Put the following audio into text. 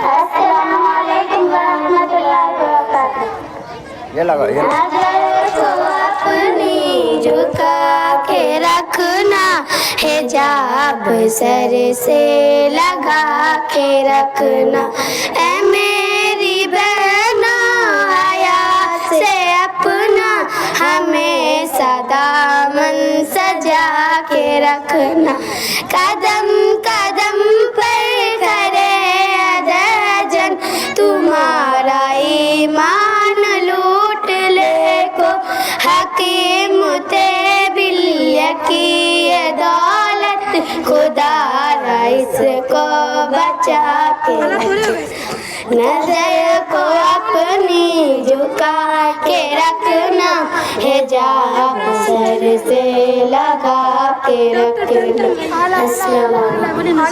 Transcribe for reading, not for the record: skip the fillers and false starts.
अस्सलामुअलैकुम वरहमतुल्लाहि वबरकातुहू। ये लगा ये नजर को अपनी झुका के रखना, हिजाब सर से लगा के रखना। ऐ मेरी बहना हया से अपना हमेशा दामन सजा के रखना। कदम कदम पर खड़े अदजन तुम्हारा ईमान लूट ले को, हकीम ते बिल्य की ये दौलत खुदा इसको बचा के रखे। नजर को अपनी झुका के रखना, हिजाब सर से लगा के रखना। अस्सलाम वालेकुम।